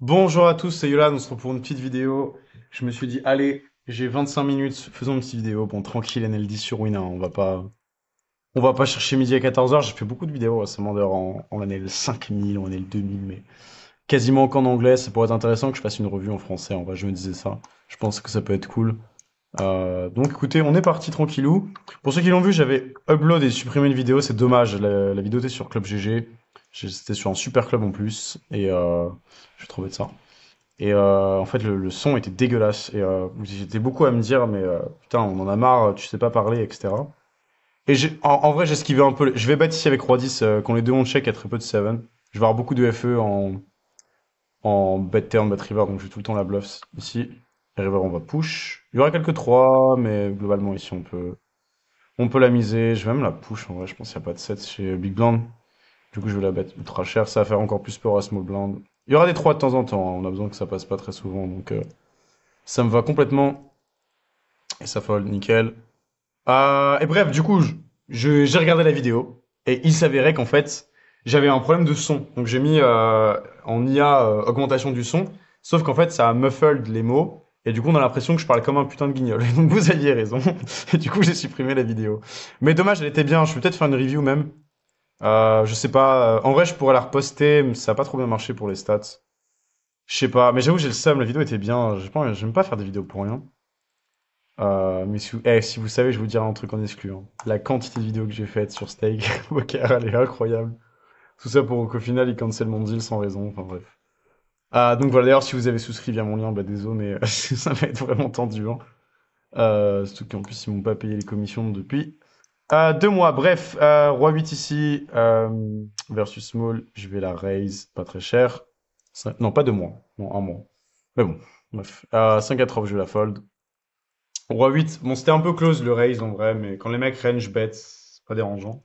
Bonjour à tous, c'est Yolan, on se retrouve pour une petite vidéo. Je me suis dit, allez, j'ai 25 minutes, faisons une petite vidéo. Bon, tranquille, NL10 sur Win, hein, on va pas chercher midi à 14h. J'ai fait beaucoup de vidéos récemment d'ailleurs en NL 5000, en NL 2000, mais quasiment qu'en anglais. Ça pourrait être intéressant que je fasse une revue en français. En vrai, je me disais ça. Je pense que ça peut être cool. Donc écoutez, on est parti tranquillou. Pour ceux qui l'ont vu, j'avais upload et supprimé une vidéo. C'est dommage, la vidéo était sur Club GG. C'était sur un super club en plus. Et je trouvais de ça. Et en fait, le son était dégueulasse. Et j'étais beaucoup à me dire, mais putain, on en a marre, tu sais pas parler, etc. Et en vrai, j'ai esquivé un peu. Je vais battre ici avec Roi 10, quand les deux ont check à très peu de 7. Je vais avoir beaucoup de FE en bet turn, bet river, donc je vais tout le temps la bluff ici. Et river, on va push. Il y aura quelques 3, mais globalement, ici, on peut la miser. Je vais même la push, en vrai, je pense qu'il n'y a pas de 7 chez Big Blind. Du coup, je vais la bet ultra cher. Ça va faire encore plus peur à Small Blind. Il y aura des 3 de temps en temps, hein. On a besoin que ça passe pas très souvent, donc ça me va complètement. Et ça fold, nickel. Et bref, du coup, j'ai regardé la vidéo. Et il s'avérait qu'en fait, j'avais un problème de son. Donc j'ai mis en IA augmentation du son. Sauf qu'en fait, ça a muffled les mots. Et du coup, on a l'impression que je parle comme un putain de guignol. Et donc vous aviez raison. Et du coup, j'ai supprimé la vidéo. Mais dommage, elle était bien. Je vais peut-être faire une review même. Je sais pas. En vrai, je pourrais la reposter, mais ça a pas trop bien marché pour les stats. Je sais pas. Mais j'avoue, j'ai le seum. La vidéo était bien. J'aime pas faire des vidéos pour rien. Mais si vous savez, je vais vous dire un truc en exclu, hein. La quantité de vidéos que j'ai faites sur Steak, Poker, elle est incroyable. Tout ça pour qu'au final, il cancel mon deal sans raison. Enfin bref. Donc voilà, d'ailleurs, si vous avez souscrit via mon lien, bah désolé, mais ça va être vraiment tendu, hein. Surtout qu'en plus, ils m'ont pas payé les commissions depuis 2 mois. Bref, Roi 8 ici, versus Small. Je vais la raise, pas très cher. Non, pas 2 mois. Non, 1 mois. Mais bon, bref. 5-4 off, je vais la fold. Roi 8, bon, c'était un peu close le raise en vrai, mais quand les mecs range bet, c'est pas dérangeant.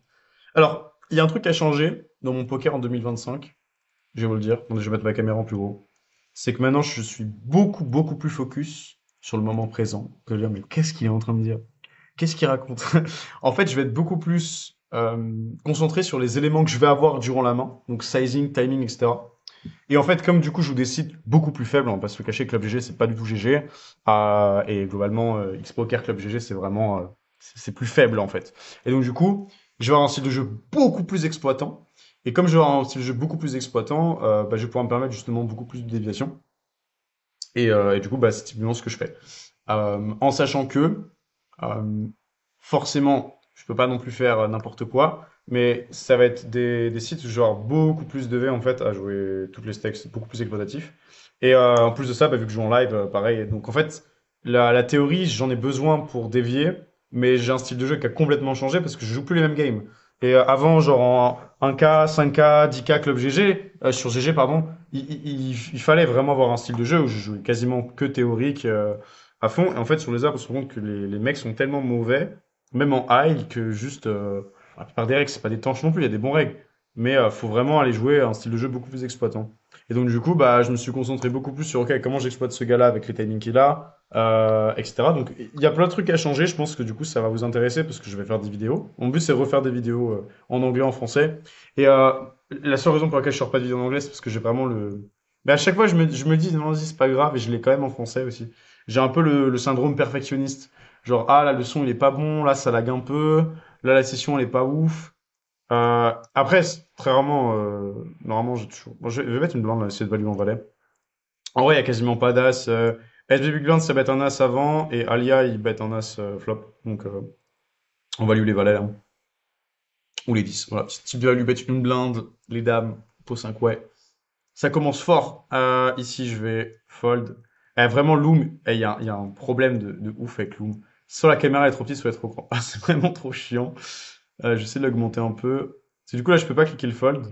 Alors, il y a un truc qui a changé dans mon poker en 2025, je vais vous le dire. Donc, je vais mettre ma caméra en plus gros. C'est que maintenant, je suis beaucoup, beaucoup plus focus sur le moment présent. Vous allez dire, mais qu'est-ce qu'il est en train de dire? Qu'est-ce qu'il raconte? En fait, je vais être beaucoup plus concentré sur les éléments que je vais avoir durant la main, donc sizing, timing, etc. Et en fait, comme du coup, je joue des sites beaucoup plus faibles, on va pas se le cacher, Club GG, c'est pas du tout GG. Et globalement, X-Poker Club GG, c'est vraiment, c'est plus faible en fait. Et donc, du coup, je vais avoir un style de jeu beaucoup plus exploitant. Et comme je vais avoir un style de jeu beaucoup plus exploitant, bah, je vais pouvoir me permettre justement beaucoup plus de déviation. Et du coup, bah, c'est typiquement ce que je fais. En sachant que, euh, forcément, je peux pas non plus faire n'importe quoi, mais ça va être des sites où genre beaucoup plus de V en fait à jouer toutes les stacks, c'est beaucoup plus exploitatif. Et en plus de ça, bah, vu que je joue en live, pareil. Donc en fait, la théorie, j'en ai besoin pour dévier, mais j'ai un style de jeu qui a complètement changé parce que je joue plus les mêmes games. Et avant, genre en 1K, 5K, 10K Club GG, sur GG, pardon, il fallait vraiment avoir un style de jeu où je jouais quasiment que théorique à fond. Et en fait, sur les arbres, on se rend compte que les mecs sont tellement mauvais, même en high, que juste, la plupart des règles, c'est pas des tanches non plus, il y a des bons règles. Mais faut vraiment aller jouer un style de jeu beaucoup plus exploitant. Et donc, du coup, bah, je me suis concentré beaucoup plus sur, ok, comment j'exploite ce gars-là avec les timings qu'il a, etc. Donc, il y a plein de trucs à changer. Je pense que du coup, ça va vous intéresser parce que je vais faire des vidéos. Mon but, c'est de refaire des vidéos en anglais, en français. Et la seule raison pour laquelle je sors pas de vidéo en anglais, c'est parce que j'ai vraiment le. Mais à chaque fois, je me dis, non, vas-y, c'est pas grave, et je l'ai quand même en français aussi. J'ai un peu le syndrome perfectionniste. Genre, ah, là, le son, il est pas bon, là, ça lag un peu, là, la session, elle est pas ouf. Après, très rarement, normalement, j'ai toujours. Bon, je vais mettre une blinde, là, essayer de value en valet. En vrai, il y a quasiment pas d'as. SB Big Blind, ça bet un as avant, et Alia, il bet un as flop. Donc, on value les valets, là. Ou les 10. Voilà, type de value bet une blinde, les dames, pot 5 ouais. Ça commence fort. Ici, je vais fold. Vraiment, Loom, il y a un problème de ouf avec Loom. Soit la caméra est trop petite, soit elle est trop grande. C'est vraiment trop chiant. J'essaie de l'augmenter un peu. Du coup, là, je peux pas cliquer le fold.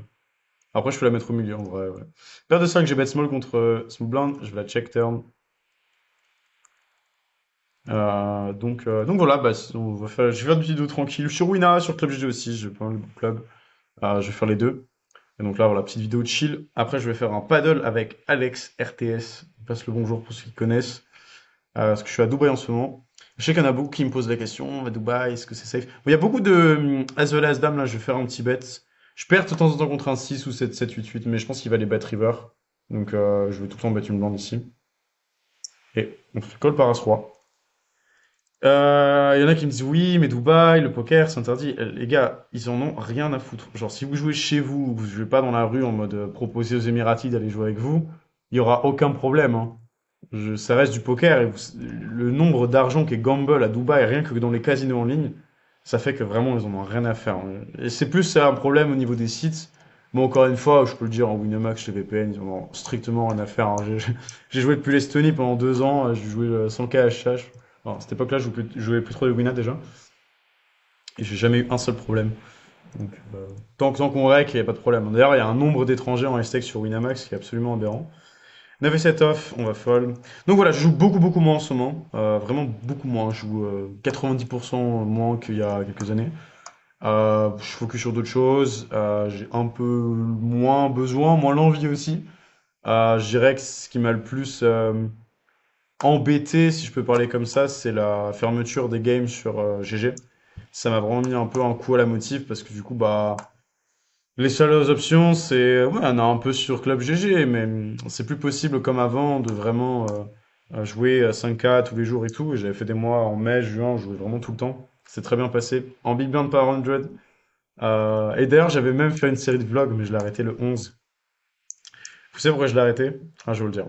Après, je peux la mettre au milieu, en vrai, ouais. Paire de 5, j'ai bet small contre small blind. Je vais la check turn. Donc voilà, bah, je vais faire une petite vidéo tranquille. Sur Wina, sur Club GG aussi, j'ai pas mal de club. Je vais faire les deux. Et donc là, voilà, petite vidéo de chill. Après, je vais faire un paddle avec Alex RTS. Il passe le bonjour pour ceux qui connaissent. Parce que je suis à Dubaï en ce moment. Je sais qu'il y en a beaucoup qui me posent la question, à Dubaï, est-ce que c'est safe? Bon, il y a beaucoup de As well as Dame, là, je vais faire un petit bet. Je perds de temps en temps contre un 6 ou 7 7 8 8, mais je pense qu'il va les bet river. Donc je vais tout le temps mettre une blinde ici. Et on fait call par As-Roi. Il y en a qui me disent oui, mais Dubaï, le poker, c'est interdit. Les gars, ils en ont rien à foutre. Genre, si vous jouez chez vous, vous jouez pas dans la rue en mode proposer aux Émiratis d'aller jouer avec vous, il y aura aucun problème, hein. Ça reste du poker et le nombre d'argent qui est gamble à Dubaï, rien que dans les casinos en ligne, ça fait que vraiment ils en ont rien à faire, hein. Et c'est plus ça, un problème au niveau des sites. Mais encore une fois, je peux le dire, en Winamax, chez VPN, ils en ont strictement rien à faire, hein. J'ai joué depuis l'Estonie pendant 2 ans, j'ai joué 100K HH. Alors, à cette époque-là, je jouais plus trop de Winamax déjà. Et j'ai jamais eu un seul problème. Donc, tant qu'on règle, il n'y a pas de problème. D'ailleurs, il y a un nombre d'étrangers en STX sur Winamax qui est absolument aberrant. 9 et 7 off, on va fold. Donc voilà, je joue beaucoup beaucoup moins en ce moment. Vraiment beaucoup moins. Je joue 90% moins qu'il y a quelques années. Je focus sur d'autres choses. J'ai un peu moins besoin, moins l'envie aussi. Je dirais que ce qui m'a le plus embêté, si je peux parler comme ça, c'est la fermeture des games sur GG. Ça m'a vraiment mis un peu un coup à la motive parce que du coup, bah, les seules options, c'est, ouais, on a un peu sur Club GG, mais c'est plus possible comme avant de vraiment jouer à 5K tous les jours et tout. Et j'avais fait des mois en mai, juin, je jouais vraiment tout le temps. C'est très bien passé. En Big Blind par 100. Et d'ailleurs, j'avais même fait une série de vlogs, mais je l'ai arrêté le 11. Vous savez pourquoi je l'ai arrêté? Ah, je vais vous le dire.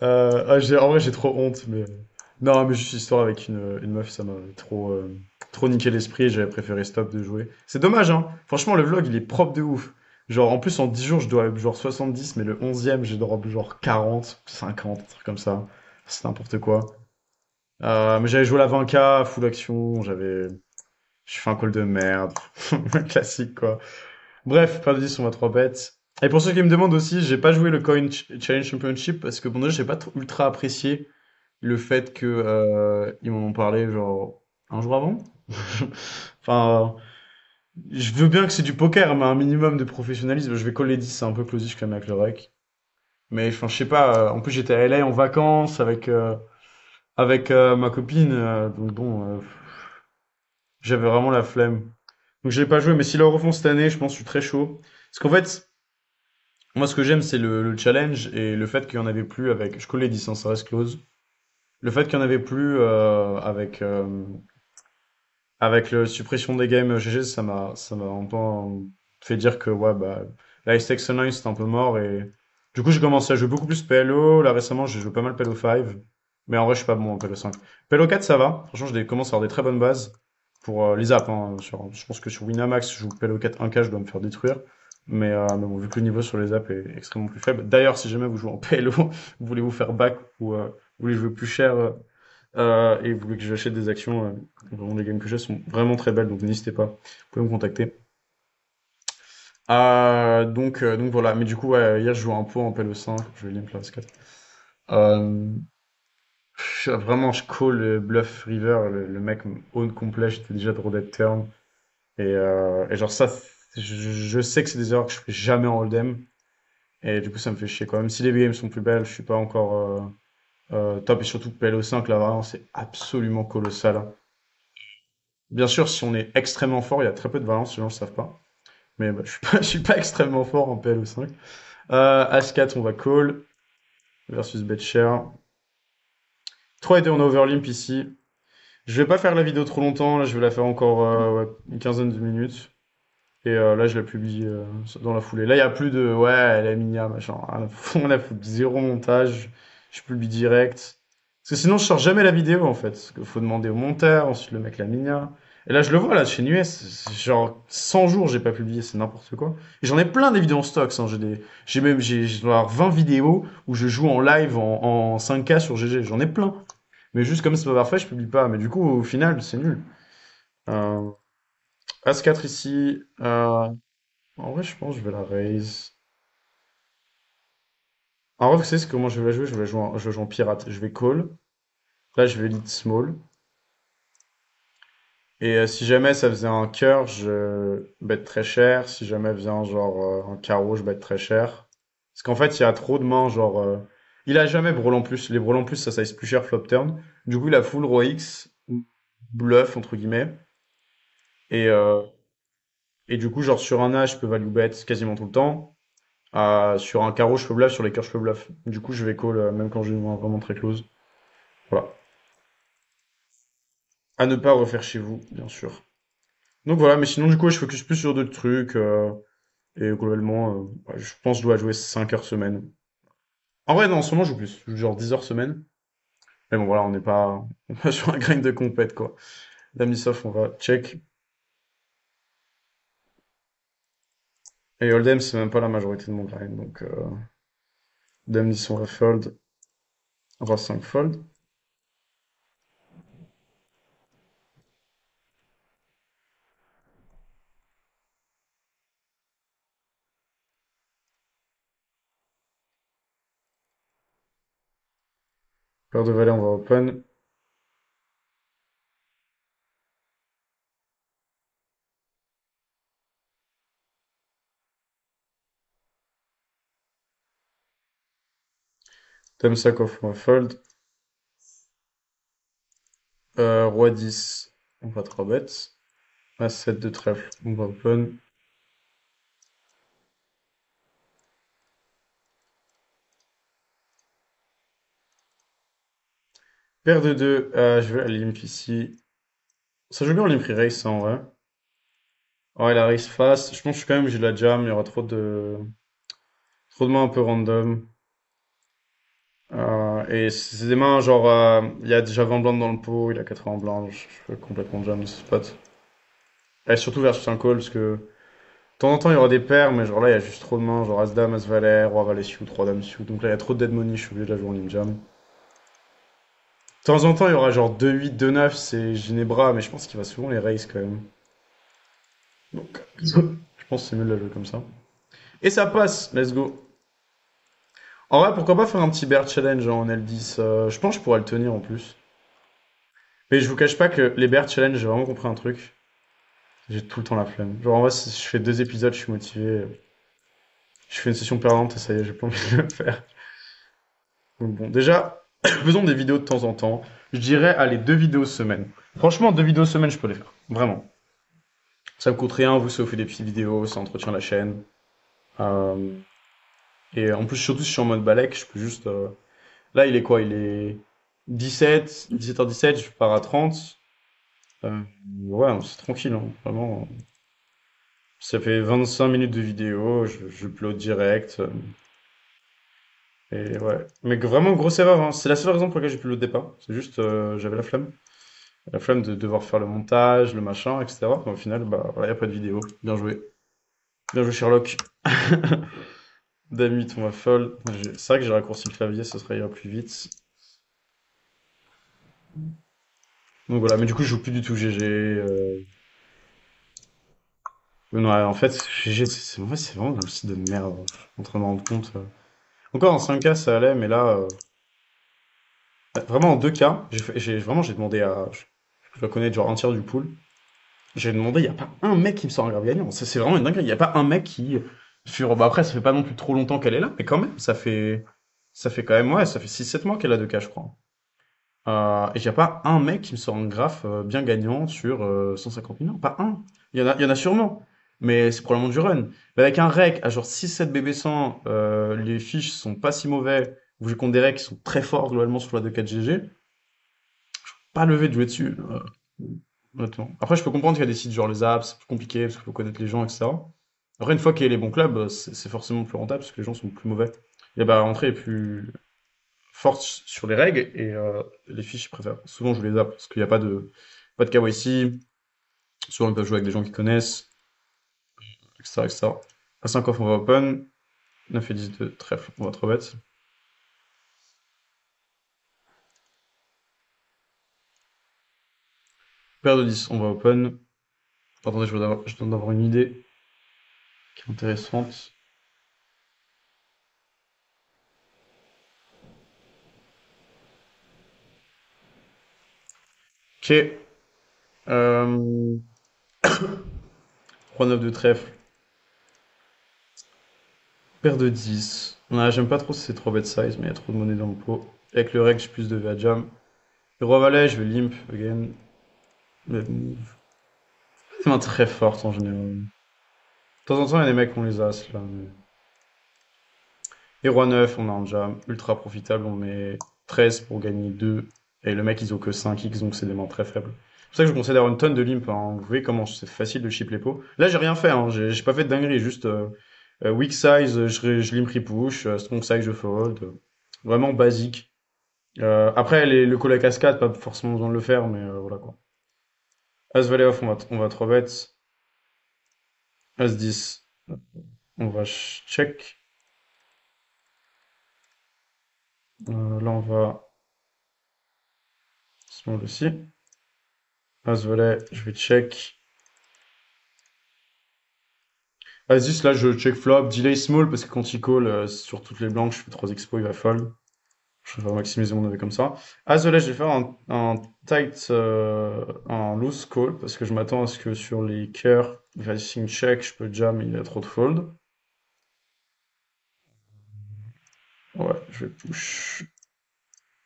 En vrai, j'ai trop honte, mais... Non, mais juste histoire avec une meuf, ça m'a trop niqué l'esprit et j'avais préféré stop de jouer. C'est dommage, hein. Franchement, le vlog, il est propre de ouf. Genre, en plus, en 10 jours, je dois être genre 70, mais le 11e, j'ai drop genre 40, 50, un truc comme ça. C'est n'importe quoi. Mais j'avais joué la 20K, full action, j'ai fait un call de merde. Classique, quoi. Bref, pas de 10, on va 3 bêtes. Et pour ceux qui me demandent aussi, j'ai pas joué le Challenge Championship parce que bon, déjà, j'ai pas ultra apprécié le fait que ils m'en ont parlé genre un jour avant. Enfin, je veux bien que c'est du poker, mais un minimum de professionnalisme. Je vais coller 10, c'est un peu closish quand même avec le rec. Mais enfin, je sais pas. En plus, j'étais à LA en vacances avec ma copine, donc bon, j'avais vraiment la flemme. Donc je l'ai pas joué, mais s'ils le refont cette année, je pense que je suis très chaud. Parce qu'en fait, moi, ce que j'aime, c'est le challenge et le fait qu'il y en avait plus avec. Je colle les 10, hein, ça reste close. Le fait qu'il y en avait plus avec la suppression des games GG, ça m'a un peu fait dire que ouais, bah, la STX Online c'était un peu mort et du coup j'ai commencé à jouer beaucoup plus PLO. Là récemment j'ai joué pas mal PLO 5, mais en vrai je suis pas bon en PLO 5. PLO 4 ça va, franchement je commence à avoir des très bonnes bases pour les apps, hein, je pense que sur Winamax je joue PLO 4 1K je dois me faire détruire. Mais bon, vu que le niveau sur les apps est extrêmement plus faible. D'ailleurs, si jamais vous jouez en PLO, vous voulez vous faire back ou vous voulez jouer plus cher et vous voulez que j'achète des actions, vraiment les games que j'ai sont vraiment très belles, donc n'hésitez pas, vous pouvez me contacter. Donc voilà, mais du coup, ouais, hier je jouais un peu en PLE5, je vais lire classe 4. Euh, Vraiment, je call le bluff river, le mec me own complet, j'étais déjà trop dead turn. Et genre ça, je sais que c'est des erreurs que je fais jamais en hold'em, et du coup ça me fait chier quoi. Même si les games sont plus belles, je suis pas encore top, et surtout PLO5, la variance est absolument colossale. Bien sûr, si on est extrêmement fort, il y a très peu de variance, les gens ne le savent pas. Mais bah, je suis pas extrêmement fort en PLO5. As-4, on va call versus BetShare. 3 et 2, on a overlimp ici. Je vais pas faire la vidéo trop longtemps, là je vais la faire encore ouais, une quinzaine de minutes. Et là je la publie dans la foulée. Là il y a plus de ouais, elle est mignonne, machin. On a foutu zéro montage. Je publie direct. Parce que sinon je sors jamais la vidéo en fait. Parce qu'il faut demander au monteur, ensuite le mec la minia. Et là je le vois là chez NUS, c'est genre 100 jours j'ai pas publié, c'est n'importe quoi. Et j'en ai plein des vidéos en stock, hein. Je dois avoir 20 vidéos où je joue en live en 5K sur GG, j'en ai plein. Mais juste comme c'est pas parfait, je publie pas. Mais du coup, au final, c'est nul. Euh, As-4 ici. En vrai, je pense que je vais la raise. En vrai, vous savez comment je vais la jouer? Je vais jouer en pirate. Je vais call. Là, je vais lead small. Et si jamais ça faisait un cœur, je bet très cher. Si jamais vient genre un carreau, je bet très cher. Parce qu'en fait, il y a trop de mains. Genre, il a jamais brawl en plus. Les brawl en plus, ça size plus cher flop turn. Du coup, il a full roi X, bluff, entre guillemets. Et, euh, et du coup, genre sur un A, je peux value bet quasiment tout le temps. Sur un carreau, je peux bluff, sur les cœurs, je peux bluff. Du coup, je vais call, même quand j'ai une main vraiment très close. Voilà. À ne pas refaire chez vous, bien sûr. Donc voilà, mais sinon, du coup, je focus plus sur d'autres trucs. Et globalement, ouais, je pense que je dois jouer 5 heures semaine. En vrai, non, en ce moment, je joue plus. Je joue genre 10 heures semaine. Mais bon, voilà, on est pas sur un grind de compète, quoi. Damisoft, on va check. Et Hold'em, c'est même pas la majorité de mon grind. Donc, Dame 10, on va fold. Roi 5 fold. Paire de valet, on va open. Dame 5 off, on va fold. Roi 10, on va 3 bêtes. As 7 de trèfle, on va open. Paire de 2, je vais à limp ici. Ça joue bien en limp race, ça, en vrai. Ouais, la race fast. Je pense que quand même j'ai de la jam, il y aura trop de mains un peu random. Et c'est des mains genre, il y a déjà 20 blindes dans le pot, il a 80 blindes, je peux complètement jam ce spot. Et surtout versus un call, parce que de temps en temps il y aura des paires, mais genre là il y a juste trop de mains, genre As-Dame, As-Valet, Roi Valet Sioux, 3 Dames Sioux. Donc là il y a trop de dead money, je suis obligé de la jouer en limp jam. De temps en temps il y aura genre 2-8, 2-9, c'est Ginebra, mais je pense qu'il va souvent les raise quand même. Donc je pense que c'est mieux de la jouer comme ça. Et ça passe, let's go. En vrai, pourquoi pas faire un petit bear challenge en L10, je pense que je pourrais le tenir en plus. Mais je vous cache pas que les bear challenge, j'ai vraiment compris un truc. J'ai tout le temps la flemme. Genre, en vrai, si je fais 2 épisodes, je suis motivé. Je fais une session perdante et ça y est, j'ai pas envie de le faire. Donc bon, déjà, faisons des vidéos de temps en temps. Je dirais, allez, 2 vidéos semaine. Franchement, 2 vidéos semaine, je peux les faire. Vraiment. Ça me coûte rien, vous, ça vous fait des petites vidéos, ça entretient la chaîne. Euh, et en plus, surtout si je suis en mode balèque, je peux juste... Là, il est quoi? Il est 17h17, je pars à 30. Euh, ouais, c'est tranquille, hein, vraiment. Ça fait 25 minutes de vidéo, je upload direct. Et ouais. Mais vraiment, grosse erreur, hein. C'est la seule raison pour laquelle j'ai uploadé pas. C'est juste, j'avais la flemme. La flemme de devoir faire le montage, le machin, etc. Mais au final, bah, voilà, y a pas de vidéo. Bien joué. Bien joué, Sherlock. Dame 8, on va fold. C'est vrai que j'ai raccourci le clavier, ça serait ira plus vite. Donc voilà, mais du coup, je joue plus du tout GG. Non, en fait, GG, en fait, c'est vraiment un site de merde. Je suis en train de me rendre compte. Encore en 5K, ça allait, mais là, vraiment en 2K, vraiment, j'ai demandé à. Je dois connaître genre un tiers du pool. J'ai demandé, il n'y a pas un mec qui me sort un grave gagnant. C'est vraiment une dinguerie. Il n'y a pas un mec qui. Bah après, ça fait pas non plus trop longtemps qu'elle est là, mais quand même, ça fait quand même, ouais, ça fait 6 7 mois qu'elle a 2K, je crois. Et il n'y a pas un mec qui me sort un graphe bien gagnant sur 150 millions. Pas un. Il y en a sûrement. Mais c'est probablement du run. Mais avec un rec à genre 6 7 BB100, les fiches sont pas si mauvais. Vous jouez contre des recs qui sont très forts globalement sur la 2-4 GG. Pas levé de jouer dessus. Honnêtement. Après, je peux comprendre qu'il y a des sites genre les apps, c'est plus compliqué parce qu'il faut connaître les gens, etc. Après, une fois qu'il y a les bons clubs, c'est forcément plus rentable parce que les gens sont plus mauvais. Et bah, l'entrée est plus forte sur les règles et les fiches, je préfère. Souvent, je les apps parce qu'il n'y a pas de KYC. Souvent, ils peuvent jouer avec des gens qui connaissent, etc. etc. À 5 off, on va open. 9 et 10 de trèfle, on va trop bête. Paire de 10, on va open. Attendez, je dois en avoir une idée qui est intéressante. Ok. Euh... Roi 9 de trèfle. Paire de 10. Ouais, j'aime pas trop ces 3 bet size, mais il y a trop de monnaie dans le pot. Avec le reg, j'ai plus de V à jam. Le roi valet, je vais limp again. Mais c'est main très forte en général. De temps en temps, il y a des mecs qui ont les as là. Et roi 9, on a un jam ultra profitable, on met 13 pour gagner 2. Et le mec, ils ont que 5x, donc c'est des mains très faibles. C'est pour ça que je conseille d'avoir une tonne de limp, hein. Vous voyez comment c'est facile de chip les pots. Là, j'ai rien fait, hein. J'ai pas fait de dinguerie, juste weak size, je limp repush, strong size, je fold. Vraiment basique. Après, le call à cascade, pas forcément besoin de le faire, mais voilà quoi. As valet off, on va 3 bêtes. As 10, on va check. Là, on va small aussi. As valet, je vais check. As 10, là, je check flop. Delay small, parce que quand il call sur toutes les blanches, je fais 3 expos, il va fold. Je vais maximiser mon EV comme ça. As valet, je vais faire un tight, un loose call, parce que je m'attends à ce que sur les cœurs, facing check, je peux jam, il y a trop de fold. Ouais, je vais push.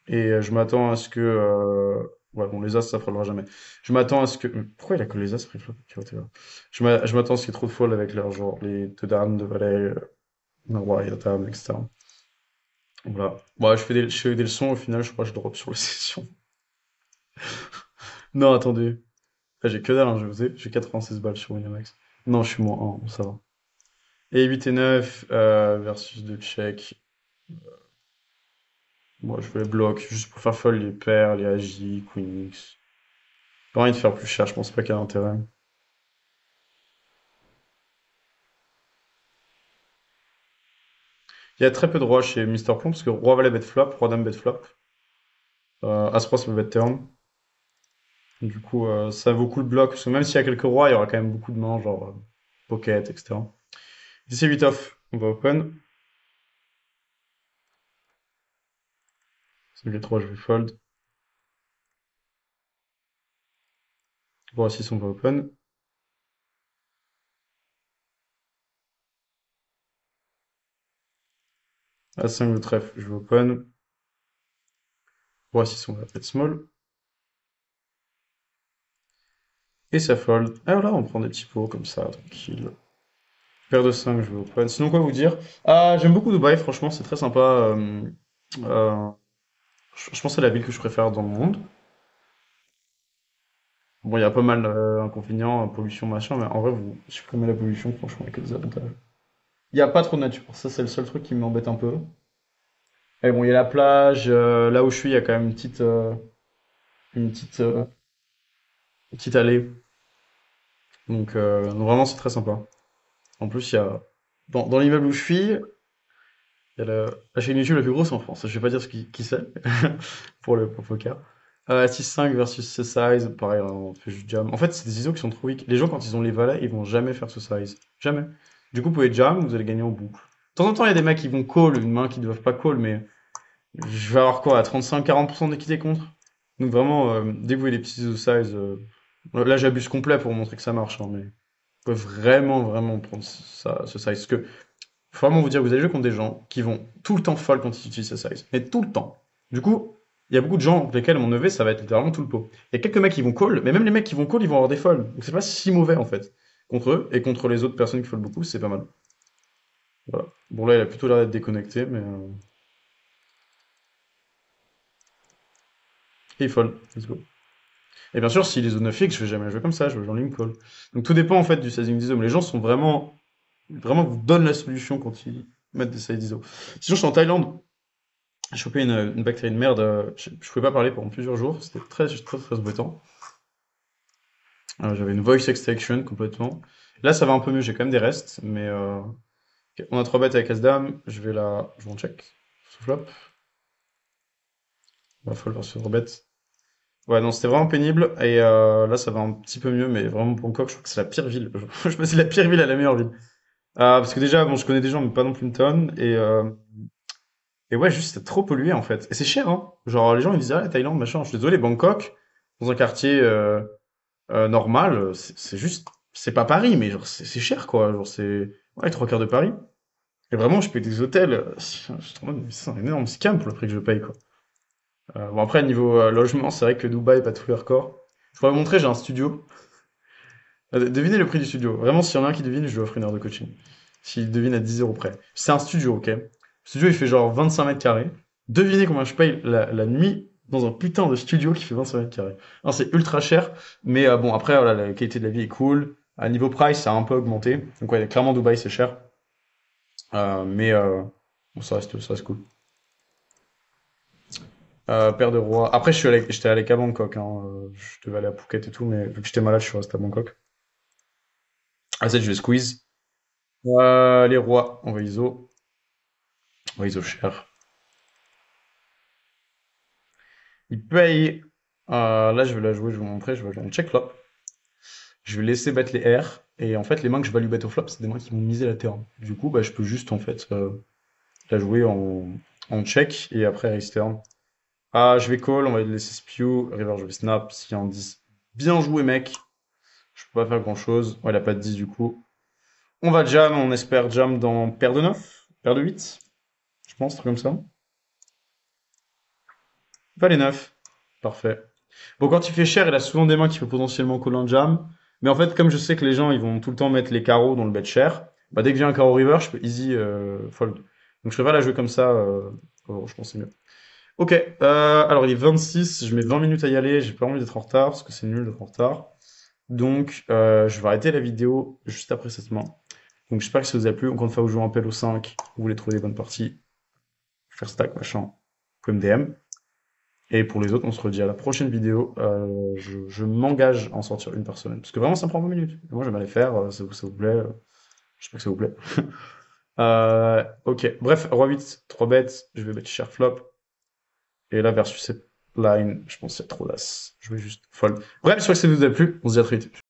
Et je m'attends à ce que... Ouais, bon, les As, ça foldera jamais. Je m'attends à ce que... Pourquoi il a que les As pre-flop? Ok, whatever. Je m'attends à ce qu'il y ait trop de fold avec leur genre, les deux dames, deux valets, le roi et la table, etc. Voilà. Bon, je fais des leçons, au final, je crois que je drop sur les sessions. Non, attendez. Ah, j'ai que dalle, hein, j'ai 96 balles sur Winamax. Non, je suis moins 1, bon, ça va. Et 8 et 9 versus 2 check. Moi, je vais bloc juste pour faire fold les paires, les AJ, Queen X. Pas envie de faire plus cher, je pense pas qu'il y a intérêt. Il y a très peu de rois chez Mister Plum, parce que roi valet bet flop, roi dame bet flop. As-roi ça peut bet turn. Du coup, ça vaut le bloc, parce que même s'il y a quelques rois, il y aura quand même beaucoup de mains, genre pocket, etc. 10 et 8 off, on va open. C'est les 3, je vais fold. Roi 6, on va open. As 5 de trèfle, je vais open. Roi 6, on va bet small. Et ça fold. Alors là, on prend des petits pots comme ça, tranquille. Paire de 5, je vais open. Sinon, quoi vous dire? Ah, j'aime beaucoup Dubaï, franchement, c'est très sympa. Euh, je pense que c'est la ville que je préfère dans le monde. Bon, il y a pas mal d'inconvénients, pollution, machin, mais en vrai, vous supprimez la pollution, franchement, il y a que des avantages. Il n'y a pas trop de nature, ça c'est le seul truc qui m'embête un peu. Et bon, il y a la plage, là où je suis, il y a quand même une petite, une petite allée. Donc vraiment, c'est très sympa. En plus, il y a, dans l'immeuble où je suis, il y a la chaîne YouTube la plus grosse en France. Je vais pas dire qui c'est, pour le poker. 6-5 versus ce size, pareil, hein, on fait juste jam. En fait, c'est des ISO qui sont trop weak. Les gens, quand ils ont les valets, ils vont jamais faire ce size. Jamais. Du coup, vous pouvez jam, vous allez gagner en boucle. De temps en temps, il y a des mecs qui vont call, une main qui ne doivent pas call, mais je vais avoir quoi, à 35-40% d'équité contre? Donc vraiment, dès que vous voyez des petits ISO size, là j'abuse complet pour montrer que ça marche, hein, mais vous pouvez vraiment, vraiment prendre ça, ce size. Parce que faut vraiment vous dire, vous allez jouer contre des gens qui vont tout le temps fold quand ils utilisent ce size. Mais tout le temps. Du coup, il y a beaucoup de gens avec lesquels mon EV, ça va être littéralement tout le pot. Il y a quelques mecs qui vont call, mais même les mecs qui vont call, ils vont avoir des folds. Donc c'est pas si mauvais en fait. Contre eux, et contre les autres personnes qui foldent beaucoup, c'est pas mal. Voilà. Bon là, il a plutôt l'air d'être déconnecté, mais... Et il fold. Let's go. Et bien sûr, si les zones 9x, je vais jamais jouer comme ça, je vais jouer en link call. Donc tout dépend en fait du sizing d'ISO. Mais les gens sont vraiment... Vraiment vous donnent la solution quand ils mettent des sizes d'ISO. Sinon, je suis en Thaïlande. J'ai chopé une bactérie de merde. Je pouvais pas parler pendant plusieurs jours. C'était très, très, très embêtant. J'avais une voice extraction complètement. Là, ça va un peu mieux. J'ai quand même des restes. Mais ok. On a 3 bêtes avec As-Dame. Je vais en check. Sous flop. On va fold versus rebête. Ouais, non, c'était vraiment pénible. Et là, ça va un petit peu mieux. Mais vraiment, Bangkok, je crois que c'est la pire ville. Je me c'est la pire ville à la meilleure ville. Parce que déjà, bon, je connais des gens, mais pas non plus une tonne. Et ouais, juste, c'était trop pollué, en fait. Et c'est cher, hein. Genre, les gens, ils disent, ah, la Thaïlande, machin. Je suis désolé, Bangkok, dans un quartier normal, c'est juste, c'est pas Paris, mais genre, c'est cher, quoi. Genre, c'est, ouais, 3 quarts de Paris. Et vraiment, je paye des hôtels. Je suis en mode, mais c'est un énorme scam pour le prix que je paye, quoi. Bon, après, niveau logement, c'est vrai que Dubaï, pas tous les records. Je pourrais vous montrer, j'ai un studio. Devinez le prix du studio. Vraiment, s'il y en a un qui devine, je lui offre une heure de coaching. S'il devine à 10 € près. C'est un studio, ok? studio, il fait genre 25 mètres carrés. Devinez combien je paye la nuit dans un putain de studio qui fait 25 mètres carrés. Non, c'est ultra cher, mais bon, après, voilà, la qualité de la vie est cool. À niveau price, ça a un peu augmenté. Donc, ouais, clairement, Dubaï, c'est cher. Mais bon, ça reste cool. Père de roi. Après, j'étais allé qu'à Bangkok. Hein. Je devais aller à Phuket et tout, mais vu que j'étais malade, je suis resté à Bangkok. Ah, ça, je vais squeeze. Les rois, on va ISO. On va ISO cher. Il paye. Là, je vais la jouer, je vais vous montrer. Je vais jouer en check flop. Je vais laisser bet les R. Et en fait, les mains que je value bet au flop, c'est des mains qui vont miser la turn. Du coup, bah, je peux juste en fait la jouer en check et après raise turn. Ah, je vais call, on va laisser spew. River, je vais snap. S'il y a un 10. Bien joué, mec. Je peux pas faire grand chose. Ouais, il a pas de 10 du coup. On va jam, on espère jam dans paire de 9, paire de 8, je pense, un truc comme ça. Pas les 9. Parfait. Bon, quand il fait cher, il a souvent des mains qui peuvent potentiellement call en jam. Mais en fait, comme je sais que les gens, ils vont tout le temps mettre les carreaux dans le bet cher, bah dès que j'ai un carreau river, je peux easy fold. Donc je préfère la jouer comme ça. Je pense que c'est mieux. Ok, alors il est 26, je mets 20 minutes à y aller, j'ai pas envie d'être en retard, parce que c'est nul d'être en retard. Donc je vais arrêter la vidéo juste après cette main. Donc j'espère que ça vous a plu. Encore une fois, vous jouez en PEL au 5, vous voulez trouver des bonnes parties, faire stack, machin, vous pouvez me DM. Et pour les autres, on se redit à la prochaine vidéo. Je m'engage à en sortir une par semaine. Parce que vraiment, ça me prend 20 minutes. Et moi, j'aime les faire. Ça vous plaît. J'espère que ça vous plaît. Ok. Bref, roi 8, 3 bêtes. Je vais mettre cher flop. Et là, versus cette line, je pense qu'il y a trop d'as. Je vais juste fold. Bref, j'espère que ça vous a plu. On se dit à très vite.